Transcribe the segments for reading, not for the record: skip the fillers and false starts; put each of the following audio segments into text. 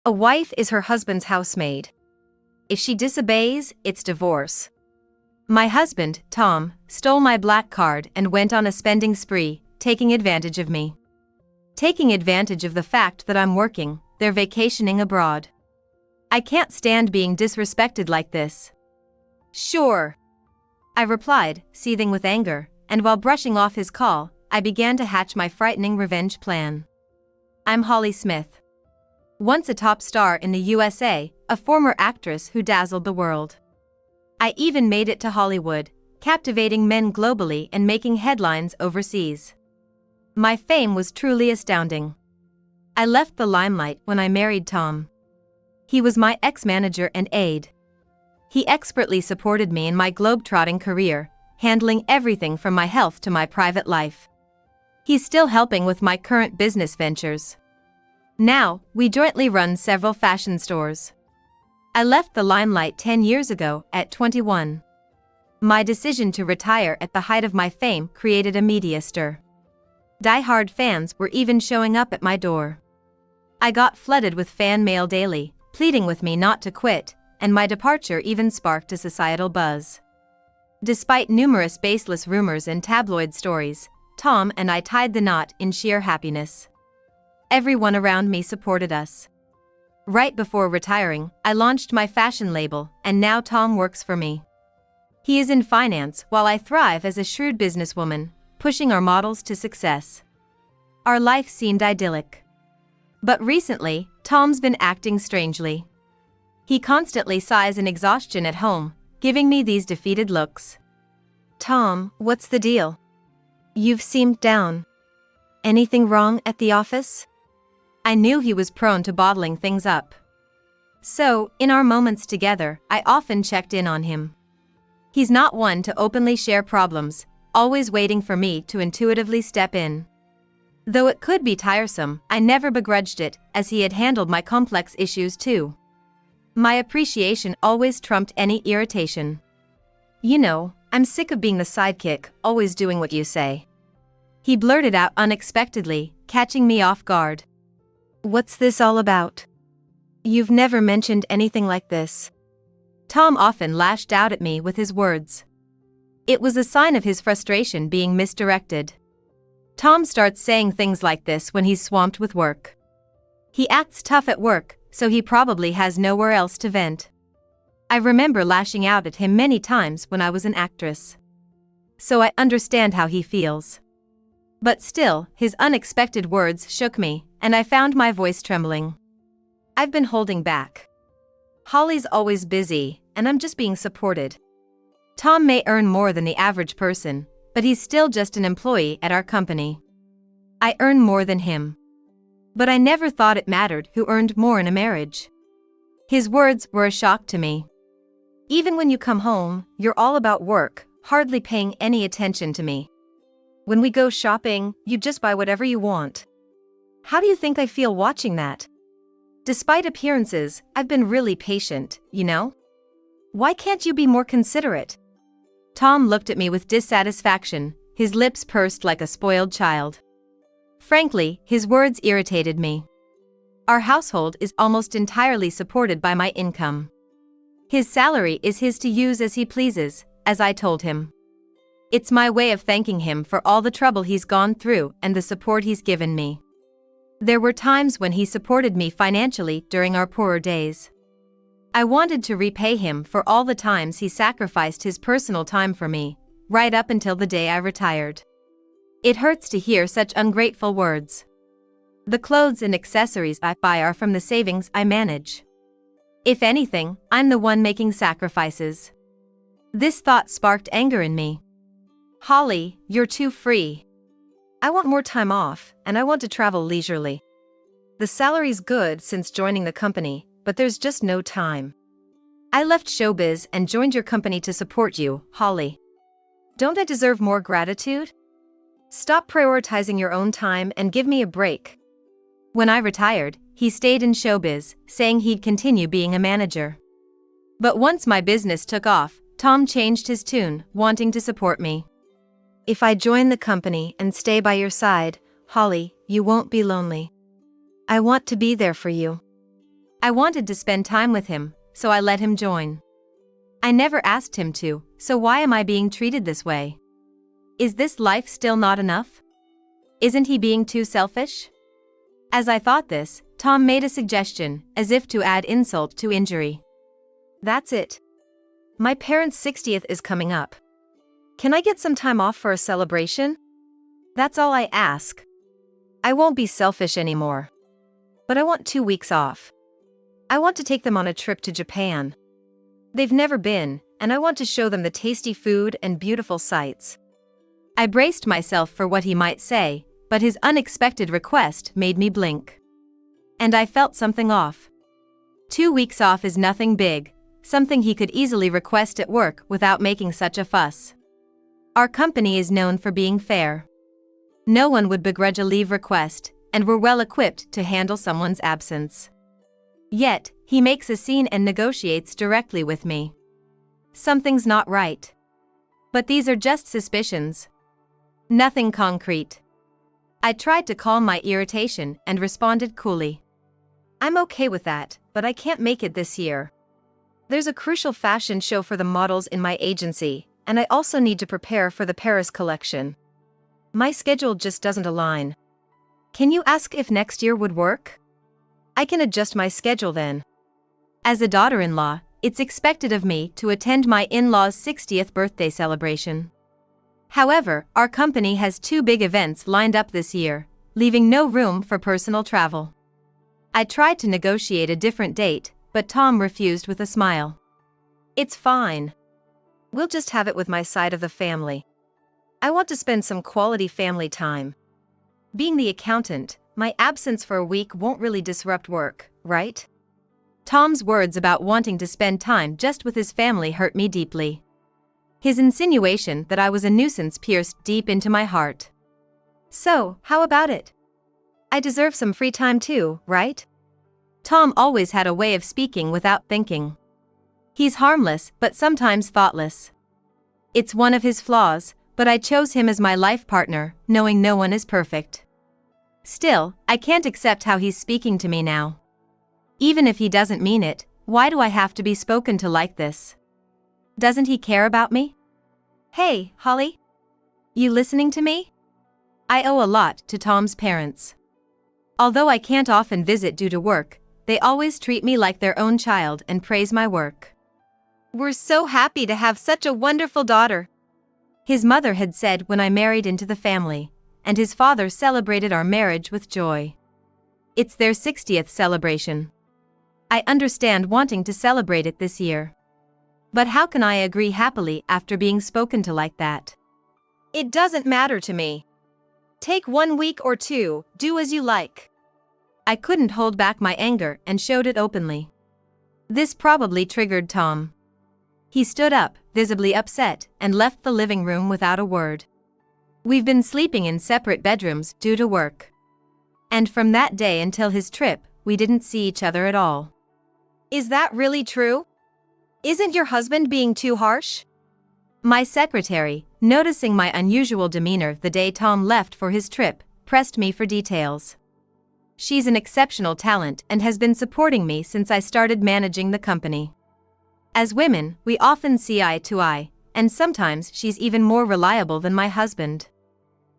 A wife is her husband's housemaid. If she disobeys, it's divorce. My husband, Tom, stole my black card and went on a spending spree, taking advantage of me. Taking advantage of the fact that I'm working, they're vacationing abroad. I can't stand being disrespected like this. Sure, I replied, seething with anger, and while brushing off his call, I began to hatch my frightening revenge plan. I'm Holly Smith. Once a top star in the USA, a former actress who dazzled the world. I even made it to Hollywood, captivating men globally and making headlines overseas. My fame was truly astounding. I left the limelight when I married Tom. He was my ex-manager and aide. He expertly supported me in my globe-trotting career, handling everything from my health to my private life. He's still helping with my current business ventures. Now, we jointly run several fashion stores. I left the limelight 10 years ago, at 21. My decision to retire at the height of my fame created a media stir. Die-hard fans were even showing up at my door. I got flooded with fan mail daily, pleading with me not to quit, and my departure even sparked a societal buzz. Despite numerous baseless rumors and tabloid stories, Tom and I tied the knot in sheer happiness. Everyone around me supported us. Right before retiring, I launched my fashion label, and now Tom works for me. He is in finance while I thrive as a shrewd businesswoman, pushing our models to success. Our life seemed idyllic. But recently, Tom's been acting strangely. He constantly sighs in exhaustion at home, giving me these defeated looks. Tom, what's the deal? You've seemed down. Anything wrong at the office? I knew he was prone to bottling things up. So, in our moments together, I often checked in on him. He's not one to openly share problems, always waiting for me to intuitively step in. Though it could be tiresome, I never begrudged it, as he had handled my complex issues too. My appreciation always trumped any irritation. You know, I'm sick of being the sidekick, always doing what you say. He blurted out unexpectedly, catching me off guard. What's this all about? You've never mentioned anything like this. Tom often lashed out at me with his words. It was a sign of his frustration being misdirected. Tom starts saying things like this when he's swamped with work. He acts tough at work, so he probably has nowhere else to vent. I remember lashing out at him many times when I was an actress. So I understand how he feels. But still, his unexpected words shook me, and I found my voice trembling. I've been holding back. Holly's always busy, and I'm just being supported. Tom may earn more than the average person, but he's still just an employee at our company. I earn more than him. But I never thought it mattered who earned more in a marriage. His words were a shock to me. Even when you come home, you're all about work, hardly paying any attention to me. When we go shopping, you just buy whatever you want. How do you think I feel watching that? Despite appearances, I've been really patient, you know? Why can't you be more considerate? Tom looked at me with dissatisfaction, his lips pursed like a spoiled child. Frankly, his words irritated me. Our household is almost entirely supported by my income. His salary is his to use as he pleases, as I told him. It's my way of thanking him for all the trouble he's gone through and the support he's given me. There were times when he supported me financially during our poorer days. I wanted to repay him for all the times he sacrificed his personal time for me, right up until the day I retired. It hurts to hear such ungrateful words. The clothes and accessories I buy are from the savings I manage. If anything, I'm the one making sacrifices. This thought sparked anger in me. Holly, you're too free. I want more time off, and I want to travel leisurely. The salary's good since joining the company, but there's just no time. I left showbiz and joined your company to support you, Holly. Don't I deserve more gratitude? Stop prioritizing your own time and give me a break. When I retired, he stayed in showbiz, saying he'd continue being a manager. But once my business took off, Tom changed his tune, wanting to support me. If I join the company and stay by your side, Holly, you won't be lonely. I want to be there for you. I wanted to spend time with him, so I let him join. I never asked him to, so why am I being treated this way? Is this life still not enough? Isn't he being too selfish? As I thought this, Tom made a suggestion, as if to add insult to injury. That's it. My parents' 60th is coming up. Can I get some time off for a celebration? That's all I ask. I won't be selfish anymore. But I want 2 weeks off. I want to take them on a trip to Japan. They've never been, and I want to show them the tasty food and beautiful sights. I braced myself for what he might say, but his unexpected request made me blink. And I felt something off. 2 weeks off is nothing big, something he could easily request at work without making such a fuss. Our company is known for being fair. No one would begrudge a leave request, and we're well equipped to handle someone's absence. Yet, he makes a scene and negotiates directly with me. Something's not right. But these are just suspicions. Nothing concrete. I tried to calm my irritation and responded coolly. I'm okay with that, but I can't make it this year. There's a crucial fashion show for the models in my agency, and I also need to prepare for the Paris collection. My schedule just doesn't align. Can you ask if next year would work? I can adjust my schedule then. As a daughter-in-law, it's expected of me to attend my in-laws' 60th birthday celebration. However, our company has 2 big events lined up this year, leaving no room for personal travel. I tried to negotiate a different date, but Tom refused with a smile. It's fine. We'll just have it with my side of the family. I want to spend some quality family time. Being the accountant, my absence for a week won't really disrupt work, right? Tom's words about wanting to spend time just with his family hurt me deeply. His insinuation that I was a nuisance pierced deep into my heart. So, how about it? I deserve some free time too, right? Tom always had a way of speaking without thinking. He's harmless but sometimes thoughtless. It's one of his flaws, but I chose him as my life partner, knowing no one is perfect. Still, I can't accept how he's speaking to me now. Even if he doesn't mean it, why do I have to be spoken to like this? Doesn't he care about me? Hey, Holly? You listening to me? I owe a lot to Tom's parents. Although I can't often visit due to work, they always treat me like their own child and praise my work. We're so happy to have such a wonderful daughter, his mother had said when I married into the family, and his father celebrated our marriage with joy. It's their 60th celebration. I understand wanting to celebrate it this year. But how can I agree happily after being spoken to like that? It doesn't matter to me. Take 1 week or 2, do as you like. I couldn't hold back my anger and showed it openly. This probably triggered Tom. He stood up, visibly upset, and left the living room without a word. We've been sleeping in separate bedrooms due to work. And from that day until his trip, we didn't see each other at all. Is that really true? Isn't your husband being too harsh? My secretary, noticing my unusual demeanor the day Tom left for his trip, pressed me for details. She's an exceptional talent and has been supporting me since I started managing the company. As women, we often see eye to eye, and sometimes she's even more reliable than my husband.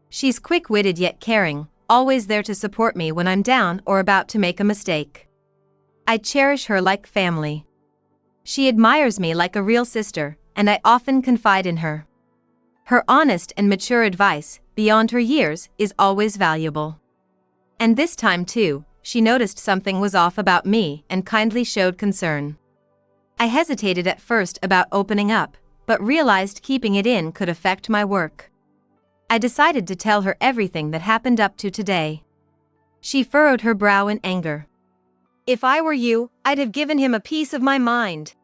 She's quick-witted yet caring, always there to support me when I'm down or about to make a mistake. I cherish her like family. She admires me like a real sister, and I often confide in her. Her honest and mature advice, beyond her years, is always valuable. And this time too, she noticed something was off about me and kindly showed concern. I hesitated at first about opening up, but realized keeping it in could affect my work. I decided to tell her everything that happened up to today. She furrowed her brow in anger. If I were you, I'd have given him a piece of my mind.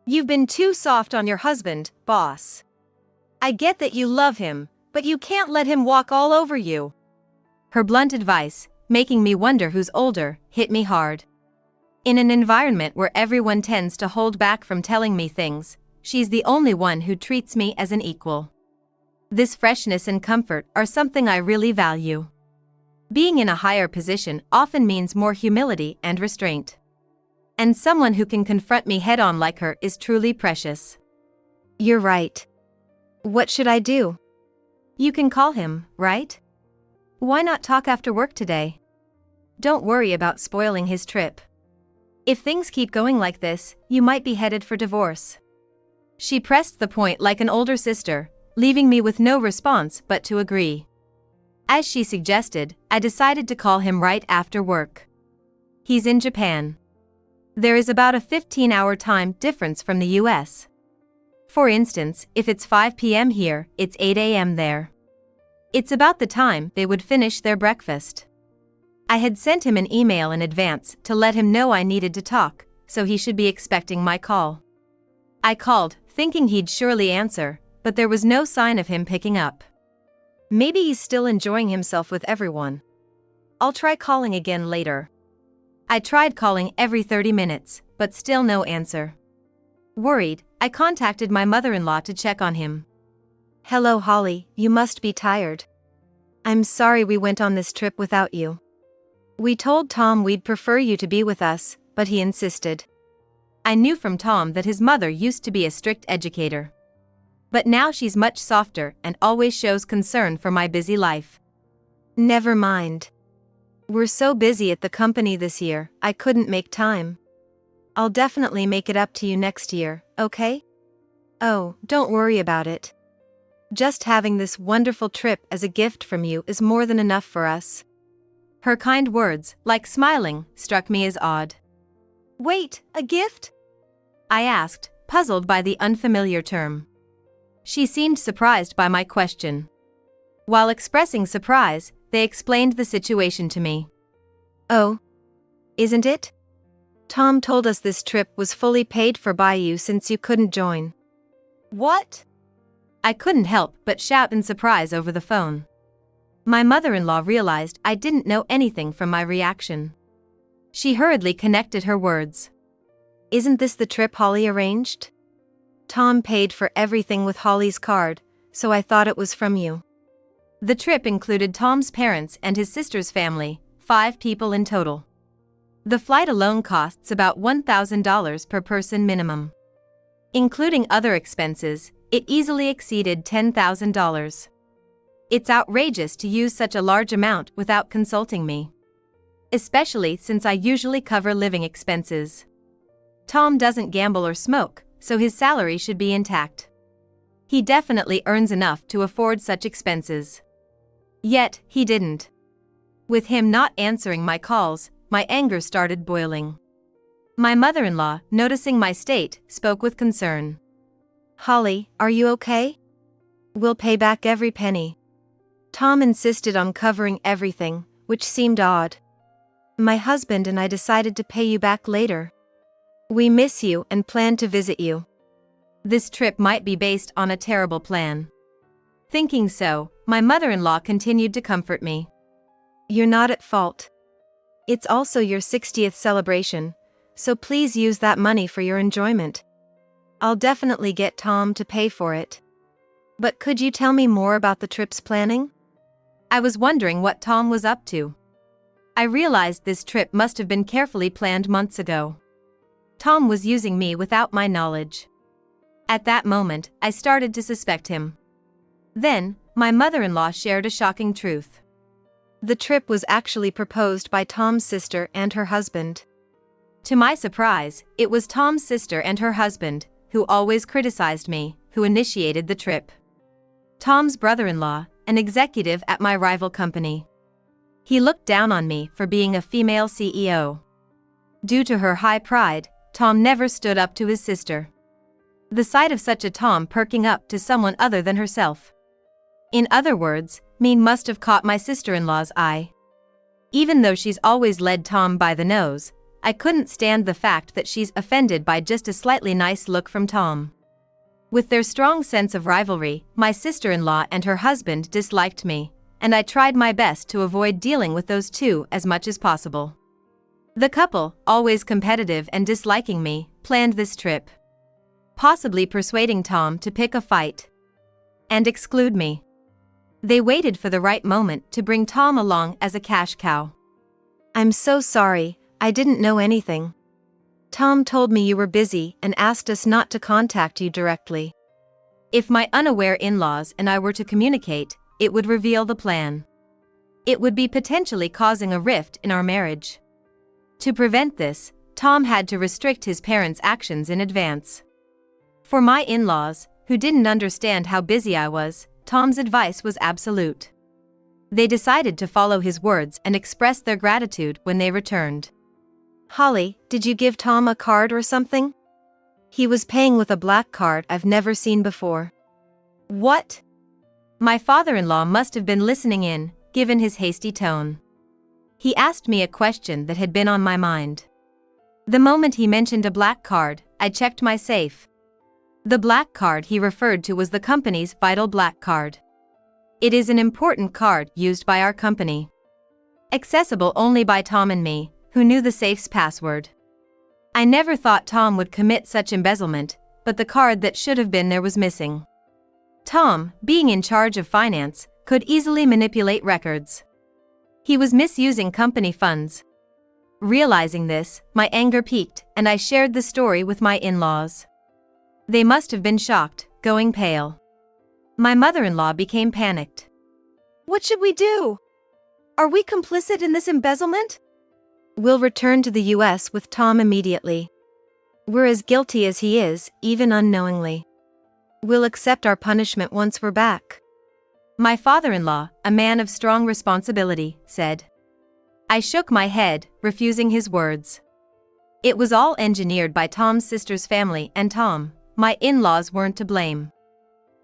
You've been too soft on your husband, boss. I get that you love him, but you can't let him walk all over you. Her blunt advice, making me wonder who's older, hit me hard. In an environment where everyone tends to hold back from telling me things, she's the only one who treats me as an equal. This freshness and comfort are something I really value. Being in a higher position often means more humility and restraint. And someone who can confront me head-on like her is truly precious. You're right. What should I do? You can call him, right? Why not talk after work today? Don't worry about spoiling his trip. If things keep going like this, you might be headed for divorce. She pressed the point like an older sister, leaving me with no response but to agree. As she suggested, I decided to call him right after work. He's in Japan. There is about a 15-hour time difference from the US. For instance, if it's 5 p.m. here, it's 8 a.m. there. It's about the time they would finish their breakfast. I had sent him an email in advance to let him know I needed to talk, so he should be expecting my call. I called, thinking he'd surely answer, but there was no sign of him picking up. Maybe he's still enjoying himself with everyone. I'll try calling again later. I tried calling every 30 minutes, but still no answer. Worried, I contacted my mother-in-law to check on him. Hello Holly, you must be tired. I'm sorry we went on this trip without you. We told Tom we'd prefer you to be with us, but he insisted. I knew from Tom that his mother used to be a strict educator. But now she's much softer and always shows concern for my busy life. Never mind. We're so busy at the company this year, I couldn't make time. I'll definitely make it up to you next year, okay? Oh, don't worry about it. Just having this wonderful trip as a gift from you is more than enough for us. Her kind words, like smiling, struck me as odd. Wait, a gift? I asked, puzzled by the unfamiliar term. She seemed surprised by my question. While expressing surprise, they explained the situation to me. Oh, isn't it? Tom told us this trip was fully paid for by you since you couldn't join. What? I couldn't help but shout in surprise over the phone. My mother-in-law realized I didn't know anything from my reaction. She hurriedly connected her words. Isn't this the trip Holly arranged? Tom paid for everything with Holly's card, so I thought it was from you. The trip included Tom's parents and his sister's family, 5 people in total. The flight alone costs about $1,000 per person minimum. Including other expenses, it easily exceeded $10,000. It's outrageous to use such a large amount without consulting me. Especially since I usually cover living expenses. Tom doesn't gamble or smoke, so his salary should be intact. He definitely earns enough to afford such expenses. Yet, he didn't. With him not answering my calls, my anger started boiling. My mother-in-law, noticing my state, spoke with concern. Holly, are you okay? We'll pay back every penny. Tom insisted on covering everything, which seemed odd. My husband and I decided to pay you back later. We miss you and plan to visit you. This trip might be based on a terrible plan. Thinking so, my mother-in-law continued to comfort me. You're not at fault. It's also your 60th celebration, so please use that money for your enjoyment. I'll definitely get Tom to pay for it. But could you tell me more about the trip's planning? I was wondering what Tom was up to. I realized this trip must have been carefully planned months ago. Tom was using me without my knowledge. At that moment, I started to suspect him. Then, my mother-in-law shared a shocking truth. The trip was actually proposed by Tom's sister and her husband. To my surprise, it was Tom's sister and her husband, who always criticized me, who initiated the trip. Tom's brother-in-law, an executive at my rival company. He looked down on me for being a female CEO. Due to her high pride, Tom never stood up to his sister. The sight of such a Tom perking up to someone other than herself. In other words, mean must have caught my sister-in-law's eye. Even though she's always led Tom by the nose, I couldn't stand the fact that she's offended by just a slightly nice look from Tom. With their strong sense of rivalry, my sister-in-law and her husband disliked me, and I tried my best to avoid dealing with those two as much as possible. The couple, always competitive and disliking me, planned this trip. Possibly persuading Tom to pick a fight and exclude me. They waited for the right moment to bring Tom along as a cash cow. I'm so sorry, I didn't know anything. Tom told me you were busy and asked us not to contact you directly. If my unaware in-laws and I were to communicate, it would reveal the plan. It would be potentially causing a rift in our marriage. To prevent this, Tom had to restrict his parents' actions in advance. For my in-laws, who didn't understand how busy I was, Tom's advice was absolute. They decided to follow his words and express their gratitude when they returned. Holly, did you give Tom a card or something? He was paying with a black card I've never seen before. What? My father-in-law must have been listening in, given his hasty tone. He asked me a question that had been on my mind. The moment he mentioned a black card, I checked my safe. The black card he referred to was the company's Vital Black Card. It is an important card used by our company. Accessible only by Tom and me, who knew the safe's password. I never thought Tom would commit such embezzlement, but the card that should have been there was missing. Tom, being in charge of finance, could easily manipulate records. He was misusing company funds. Realizing this, my anger peaked, and I shared the story with my in-laws. They must have been shocked, going pale. My mother-in-law became panicked. What should we do? Are we complicit in this embezzlement? We'll return to the US with Tom immediately. We're as guilty as he is, even unknowingly. We'll accept our punishment once we're back. My father-in-law, a man of strong responsibility, said. I shook my head, refusing his words. It was all engineered by Tom's sister's family, and Tom, my in-laws, weren't to blame.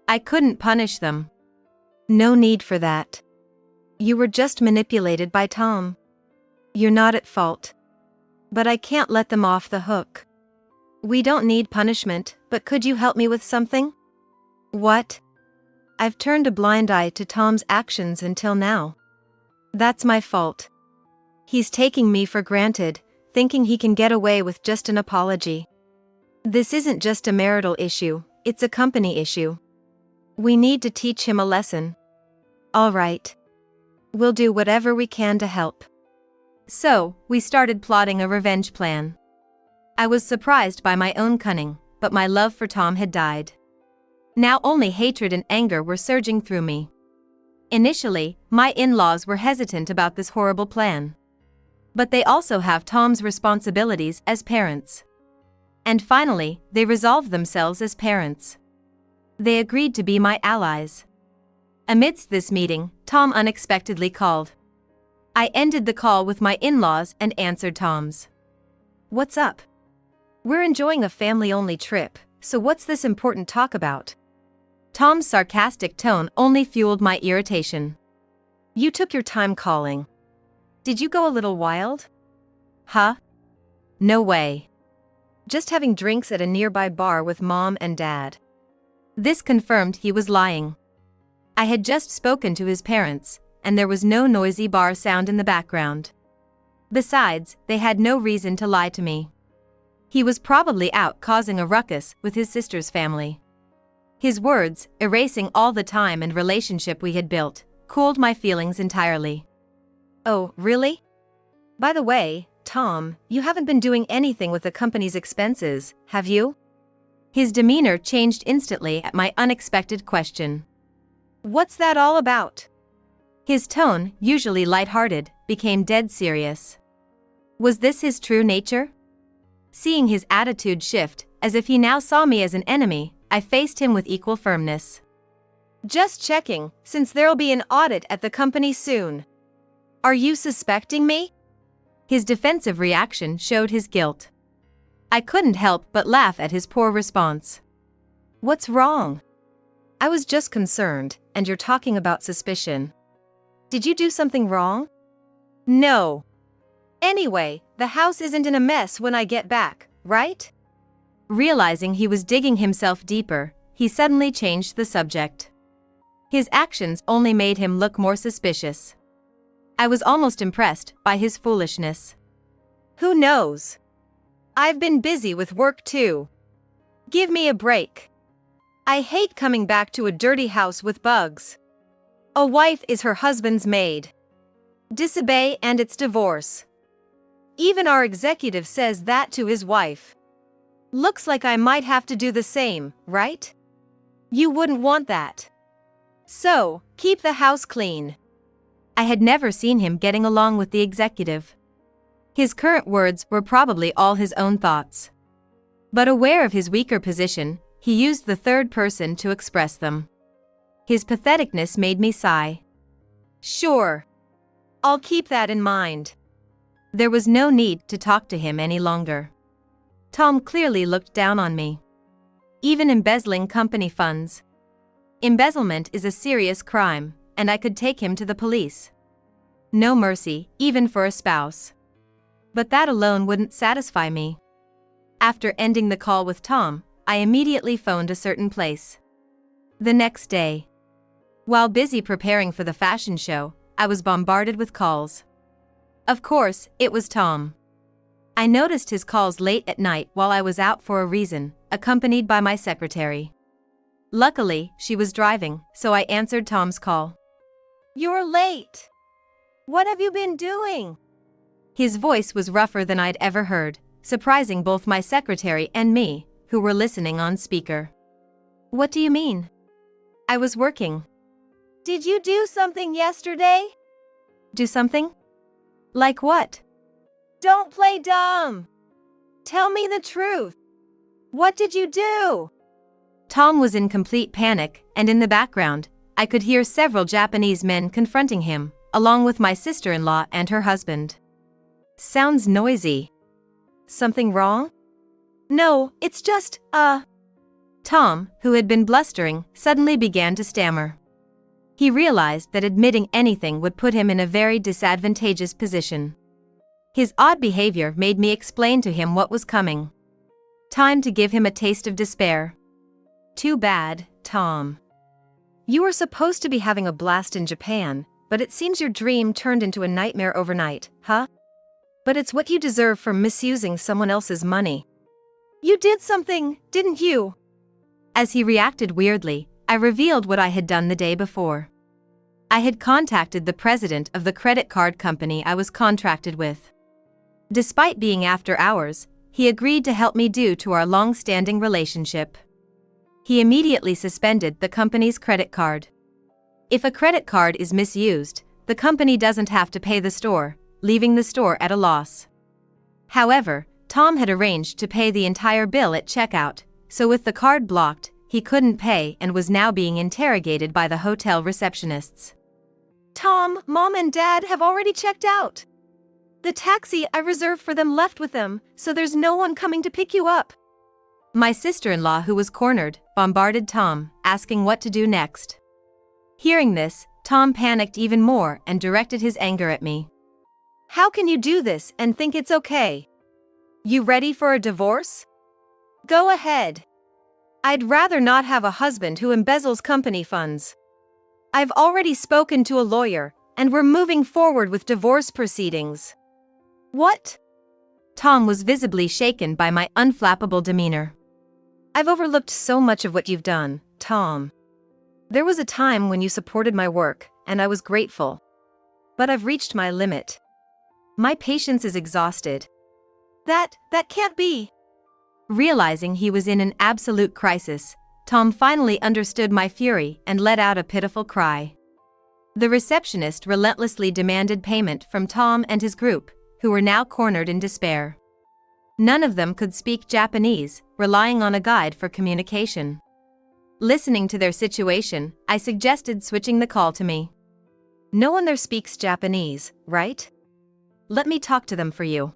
I couldn't punish them. No need for that. You were just manipulated by Tom. You're not at fault. But I can't let them off the hook. We don't need punishment, but could you help me with something? What? I've turned a blind eye to Tom's actions until now. That's my fault. He's taking me for granted, thinking he can get away with just an apology. This isn't just a marital issue, it's a company issue. We need to teach him a lesson. All right. We'll do whatever we can to help. So, we started plotting a revenge plan. I was surprised by my own cunning, but my love for Tom had died. Now only hatred and anger were surging through me. Initially, my in-laws were hesitant about this horrible plan. But they also have Tom's responsibilities as parents. And finally, they resolved themselves as parents. They agreed to be my allies. Amidst this meeting, Tom unexpectedly called. I ended the call with my in-laws and answered Tom's. What's up? We're enjoying a family-only trip, so what's this important talk about? Tom's sarcastic tone only fueled my irritation. You took your time calling. Did you go a little wild? Huh? No way. Just having drinks at a nearby bar with Mom and Dad. This confirmed he was lying. I had just spoken to his parents, and there was no noisy bar sound in the background. Besides, they had no reason to lie to me. He was probably out causing a ruckus with his sister's family. His words, erasing all the time and relationship we had built, cooled my feelings entirely. Oh, really? By the way, Tom, you haven't been doing anything with the company's expenses, have you? His demeanor changed instantly at my unexpected question. What's that all about? His tone, usually lighthearted, became dead serious. Was this his true nature? Seeing his attitude shift, as if he now saw me as an enemy, I faced him with equal firmness. Just checking, since there'll be an audit at the company soon. Are you suspecting me? His defensive reaction showed his guilt. I couldn't help but laugh at his poor response. What's wrong? I was just concerned, and you're talking about suspicion. Did you do something wrong? No. Anyway, the house isn't in a mess when I get back, right? Realizing he was digging himself deeper, he suddenly changed the subject. His actions only made him look more suspicious. I was almost impressed by his foolishness. Who knows? I've been busy with work too. Give me a break. I hate coming back to a dirty house with bugs. A wife is her husband's maid. Disobey and it's divorce. Even our executive says that to his wife. Looks like I might have to do the same, right? You wouldn't want that. So, keep the house clean. I had never seen him getting along with the executive. His current words were probably all his own thoughts. But aware of his weaker position, he used the third person to express them. His patheticness made me sigh. Sure. I'll keep that in mind. There was no need to talk to him any longer. Tom clearly looked down on me. Even embezzling company funds. Embezzlement is a serious crime, and I could take him to the police. No mercy, even for a spouse. But that alone wouldn't satisfy me. After ending the call with Tom, I immediately phoned a certain place. The next day, while busy preparing for the fashion show, I was bombarded with calls. Of course, it was Tom. I noticed his calls late at night while I was out for a reason, accompanied by my secretary. Luckily, she was driving, so I answered Tom's call. You're late. What have you been doing? His voice was rougher than I'd ever heard, surprising both my secretary and me, who were listening on speaker. What do you mean? I was working. Did you do something yesterday? Do something? Like what? Don't play dumb. Tell me the truth. What did you do? Tom was in complete panic, and in the background, I could hear several Japanese men confronting him, along with my sister-in-law and her husband. Sounds noisy. Something wrong? No, it's just, Tom, who had been blustering, suddenly began to stammer. He realized that admitting anything would put him in a very disadvantageous position. His odd behavior made me explain to him what was coming. Time to give him a taste of despair. Too bad, Tom. You were supposed to be having a blast in Japan, but it seems your dream turned into a nightmare overnight, huh? But it's what you deserve for misusing someone else's money. You did something, didn't you? As he reacted weirdly, I revealed what I had done the day before. I had contacted the president of the credit card company I was contracted with. Despite being after hours, he agreed to help me due to our long-standing relationship. He immediately suspended the company's credit card. If a credit card is misused, the company doesn't have to pay the store, leaving the store at a loss. However, Tom had arranged to pay the entire bill at checkout, so with the card blocked, he couldn't pay and was now being interrogated by the hotel receptionists. Tom, Mom and Dad have already checked out. The taxi I reserved for them left with them, so there's no one coming to pick you up. My sister-in-law, who was cornered, bombarded Tom, asking what to do next. Hearing this, Tom panicked even more and directed his anger at me. How can you do this and think it's okay? You ready for a divorce? Go ahead. I'd rather not have a husband who embezzles company funds. I've already spoken to a lawyer, and we're moving forward with divorce proceedings. What? Tom was visibly shaken by my unflappable demeanor. I've overlooked so much of what you've done, Tom. There was a time when you supported my work, and I was grateful. But I've reached my limit. My patience is exhausted. That can't be. Realizing he was in an absolute crisis, Tom finally understood my fury and let out a pitiful cry. The receptionist relentlessly demanded payment from Tom and his group, who were now cornered in despair. None of them could speak Japanese, relying on a guide for communication. Listening to their situation, I suggested switching the call to me. No one there speaks Japanese, right? Let me talk to them for you.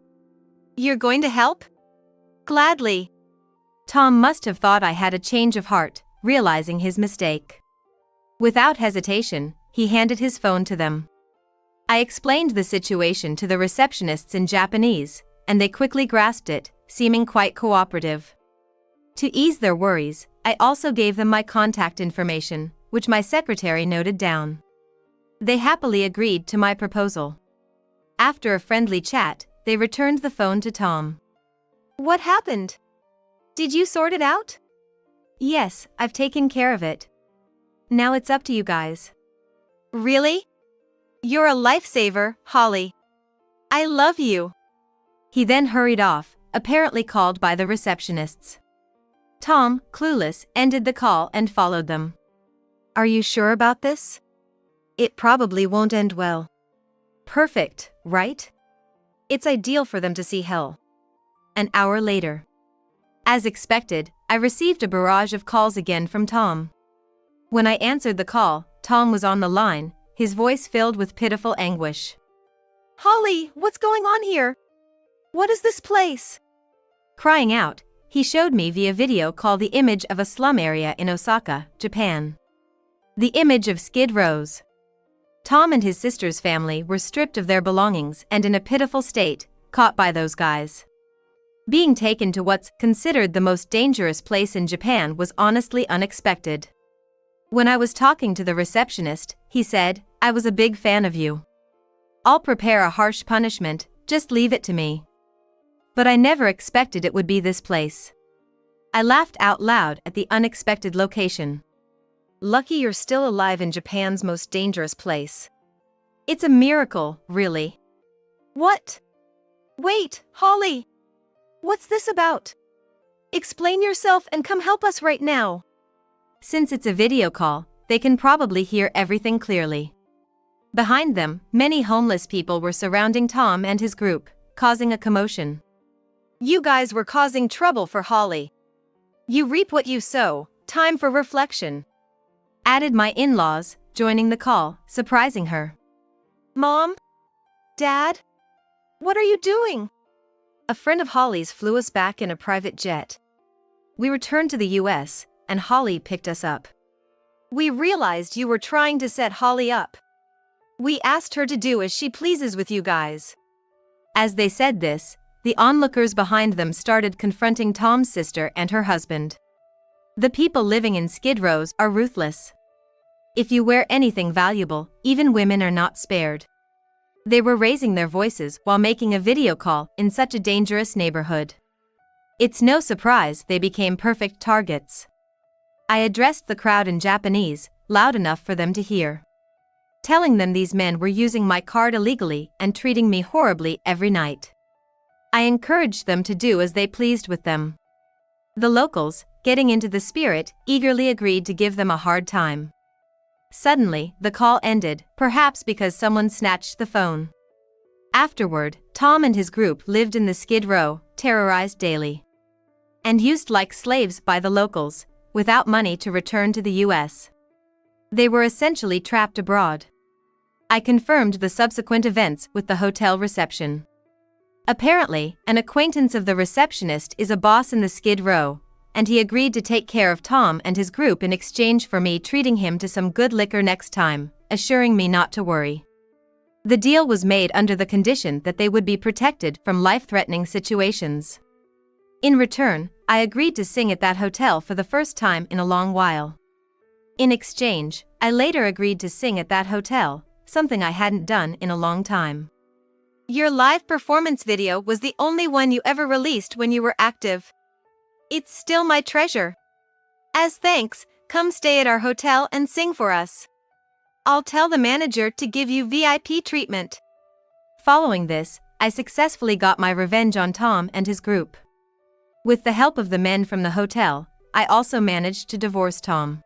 You're going to help? Gladly. Tom must have thought I had a change of heart, realizing his mistake. Without hesitation, he handed his phone to them. I explained the situation to the receptionists in Japanese, and they quickly grasped it, seeming quite cooperative. To ease their worries, I also gave them my contact information, which my secretary noted down. They happily agreed to my proposal. After a friendly chat, they returned the phone to Tom. What happened? Did you sort it out? Yes, I've taken care of it. Now it's up to you guys. Really? You're a lifesaver, Holly. I love you. He then hurried off, apparently called by the receptionists. Tom, clueless, ended the call and followed them. Are you sure about this? It probably won't end well. Perfect, right? It's ideal for them to see hell. An hour later. As expected, I received a barrage of calls again from Tom. When I answered the call, Tom was on the line, his voice filled with pitiful anguish. Holly, what's going on here? What is this place? Crying out, he showed me via video call the image of a slum area in Osaka, Japan. The image of Skid Rows. Tom and his sister's family were stripped of their belongings and in a pitiful state, caught by those guys. Being taken to what's considered the most dangerous place in Japan was honestly unexpected. When I was talking to the receptionist, he said, I was a big fan of you. I'll prepare a harsh punishment, just leave it to me. But I never expected it would be this place. I laughed out loud at the unexpected location. Lucky you're still alive in Japan's most dangerous place. It's a miracle, really. What? Wait, Holly! What's this about? Explain yourself and come help us right now. Since it's a video call, they can probably hear everything clearly. Behind them, many homeless people were surrounding Tom and his group, causing a commotion. You guys were causing trouble for Holly. You reap what you sow, time for reflection. Added my in-laws, joining the call, surprising her. Mom? Dad? What are you doing? A friend of Holly's flew us back in a private jet. We returned to the US, and Holly picked us up. We realized you were trying to set Holly up. We asked her to do as she pleases with you guys. As they said this, the onlookers behind them started confronting Tom's sister and her husband. The people living in Skid Rows are ruthless. If you wear anything valuable, even women are not spared. They were raising their voices while making a video call in such a dangerous neighborhood. It's no surprise they became perfect targets. I addressed the crowd in Japanese, loud enough for them to hear. Telling them these men were using my card illegally and treating me horribly every night. I encouraged them to do as they pleased with them. The locals, getting into the spirit, eagerly agreed to give them a hard time. Suddenly, the call ended, perhaps because someone snatched the phone. Afterward, Tom and his group lived in the Skid Row, terrorized daily. And used like slaves by the locals, without money to return to the US. They were essentially trapped abroad. I confirmed the subsequent events with the hotel reception. Apparently, an acquaintance of the receptionist is a boss in the Skid Row, and he agreed to take care of Tom and his group in exchange for me treating him to some good liquor next time, assuring me not to worry. The deal was made under the condition that they would be protected from life-threatening situations. In return, I agreed to sing at that hotel for the first time in a long while. In exchange, I later agreed to sing at that hotel, something I hadn't done in a long time. Your live performance video was the only one you ever released when you were active. It's still my treasure. As thanks, come stay at our hotel and sing for us. I'll tell the manager to give you VIP treatment. Following this, I successfully got my revenge on Tom and his group. With the help of the men from the hotel, I also managed to divorce Tom.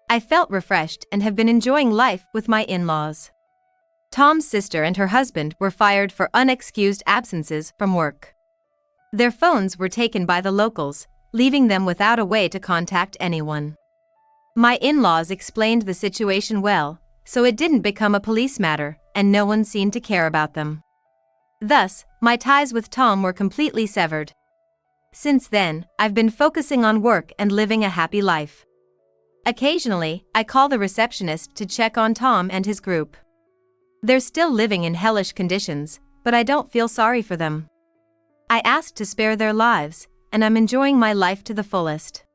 I felt refreshed and have been enjoying life with my in-laws. Tom's sister and her husband were fired for unexcused absences from work. Their phones were taken by the locals, leaving them without a way to contact anyone. My in-laws explained the situation well, so it didn't become a police matter, and no one seemed to care about them. Thus, my ties with Tom were completely severed. Since then, I've been focusing on work and living a happy life. Occasionally, I call the receptionist to check on Tom and his group. They're still living in hellish conditions, but I don't feel sorry for them. I asked to spare their lives, and I'm enjoying my life to the fullest.